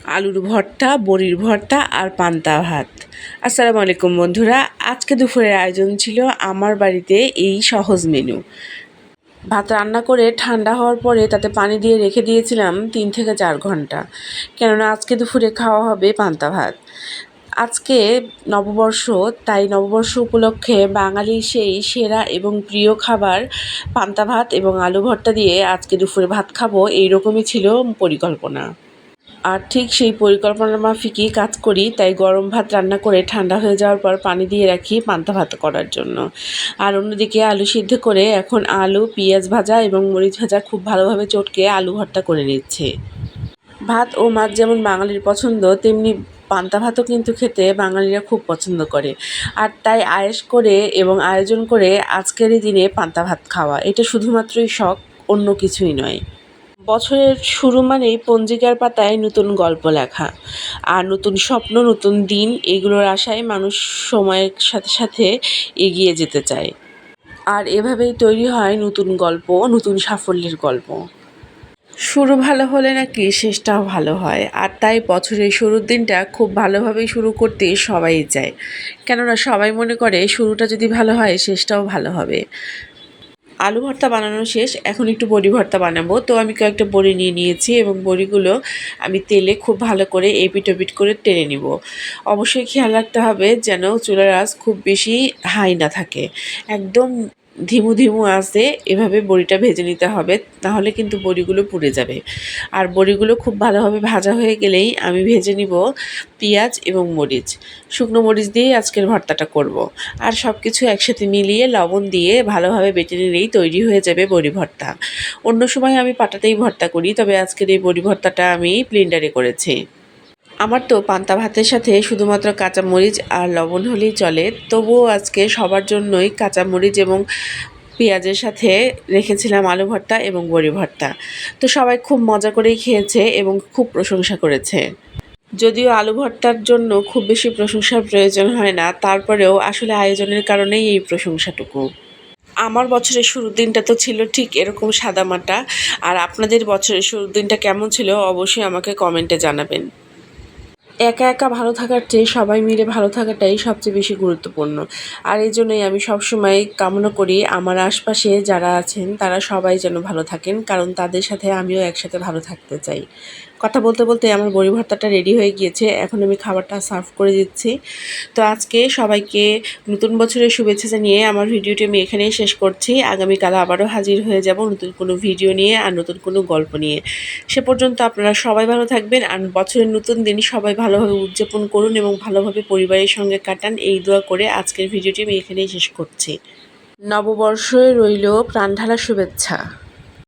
আলুর ভর্তা, বড়ির ভর্তা আর পান্তা ভাত। আসসালামু আলাইকুম বন্ধুরা, আজকে দুপুরের আয়োজন ছিল আমার বাড়িতে এই সহজ মেনু। ভাত রান্না করে ঠান্ডা হওয়ার পরে তাতে পানি দিয়ে রেখে দিয়েছিলাম 3 থেকে 4 ঘন্টা, কেননা আজকে দুপুরে খাওয়া হবে পান্তা ভাত। আজকে নববর্ষ, তাই নববর্ষ উপলক্ষে বাঙালির সেই সেরা এবং প্রিয় খাবার পান্তা ভাত এবং আলু ভর্তা দিয়ে আজকে দুপুরে ভাত খাবো, এইরকমই ছিল পরিকল্পনা। আর ঠিক সেই পরিকল্পনা মাফিকই কাজ করি, তাই গরম ভাত রান্না করে ঠান্ডা হয়ে যাওয়ার পর পানি দিয়ে রাখি পান্তা ভাত করার জন্য। আর অন্যদিকে আলু সিদ্ধ করে এখন আলু, পেঁয়াজ ভাজা এবং মরিচ ভাজা খুব ভালোভাবে চটকে আলু ভর্তা করে নিচ্ছে। ভাত ও মাছ যেমন বাঙালির পছন্দ, তেমনি পান্তা ভাতও কিন্তু খেতে বাঙালিরা খুব পছন্দ করে। আর তাই আয়েশ করে এবং আয়োজন করে আজকের এই দিনে পান্তা ভাত খাওয়া, এটা শুধুমাত্রই শখ, অন্য কিছুই নয়। বছরের শুরু মানেই পঞ্জিকার পাতায় নতুন গল্প লেখা, আর নতুন স্বপ্ন, নতুন দিন, এগুলোর আশায় মানুষ সময়ের সাথে সাথে এগিয়ে যেতে চায়। আর এভাবেই তৈরি হয় নতুন গল্প, নতুন সাফল্যের গল্প। শুরু ভালো হলে নাকি শেষটাও ভালো হয়, আর তাই বছরের শুরুর দিনটা খুব ভালোভাবেই শুরু করতে সবাই চায়, কেননা সবাই মনে করে শুরুটা যদি ভালো হয় শেষটাও ভালো হবে। আলু ভর্তা বানানো শেষ, এখন একটু বড়ি ভর্তা বানাবো। তো আমি কয়েকটা বড়ি নিয়ে নিয়েছি এবং বড়িগুলো আমি তেলে খুব ভালো করে এপিট ওপিট করে টেনে নিব। অবশ্যই খেয়াল রাখতে হবে যেন চুলার আঁচ খুব বেশি হাই না থাকে, একদম ধিমু ধিমু আঁচে এভাবে বড়িটা ভেজে নিতে হবে, তাহলে কিন্তু বড়িগুলো পুড়ে যাবে। আর বড়িগুলো খুব ভালোভাবে ভাজা হয়ে গেলেই আমি ভেজে নিব পেঁয়াজ এবং মরিচ। শুকনো মরিচ দিয়েই আজকের ভর্তাটা করব। আর সব কিছু একসাথে মিলিয়ে লবণ দিয়ে ভালোভাবে বেটে নিলেই তৈরি হয়ে যাবে বড়ি ভর্তা। অন্য সময় আমি পাটাতেই ভর্তা করি, তবে আজকের এই বড়ি ভর্তাটা আমি ব্লেন্ডারে করেছি। আমার তো পান্তা ভাতের সাথে শুধুমাত্র কাঁচামরিচ আর লবণ হলেই চলে, তবুও আজকে সবার জন্যই কাঁচামরিচ এবং পেঁয়াজের সাথে রেখেছিলাম আলু ভর্তা এবং বড়ি ভর্তা। তো সবাই খুব মজা করেই খেয়েছে এবং খুব প্রশংসা করেছে। যদিও আলু ভর্তার জন্য খুব বেশি প্রশংসার প্রয়োজন হয় না, তারপরেও আসলে আয়োজনের কারণেই এই প্রশংসাটুকু। আমার বছরের শুরুর দিনটা তো ছিল ঠিক এরকম সাদামাটা। আর আপনাদের বছরের শুরুর দিনটা কেমন ছিল অবশ্যই আমাকে কমেন্টে জানাবেন। একা একা ভালো থাকার চেয়ে সবাই মিলে ভালো থাকাটাই সবচেয়ে বেশি গুরুত্বপূর্ণ। আর এই জন্যই আমি সবসময় কামনা করি আমার আশপাশে যারা আছেন তারা সবাই যেন ভালো থাকেন, কারণ তাদের সাথে আমিও একসাথে ভালো থাকতে চাই। কথা বলতে বলতে আমার বড়ি ভর্তাটা রেডি হয়ে গিয়েছে, এখন আমি খাবারটা সার্ভ করে দিচ্ছি। তো আজকে সবাইকে নতুন বছরের শুভেচ্ছা জানিয়ে আমার ভিডিওটি আমি এখানেই শেষ করছি। আগামীকাল আবারও হাজির হয়ে যাব নতুন কোনো ভিডিও নিয়ে আর নতুন কোনো গল্প নিয়ে। সে পর্যন্ত আপনারা সবাই ভালো থাকবেন, আর বছরের নতুন দিন সবাই ভালোভাবে উদযাপন করুন এবং ভালোভাবে পরিবারের সঙ্গে কাটান, এই দোয়া করে আজকের ভিডিওটি আমি এখানেই শেষ করছি। নববর্ষে রইল প্রাণঢালা শুভেচ্ছা।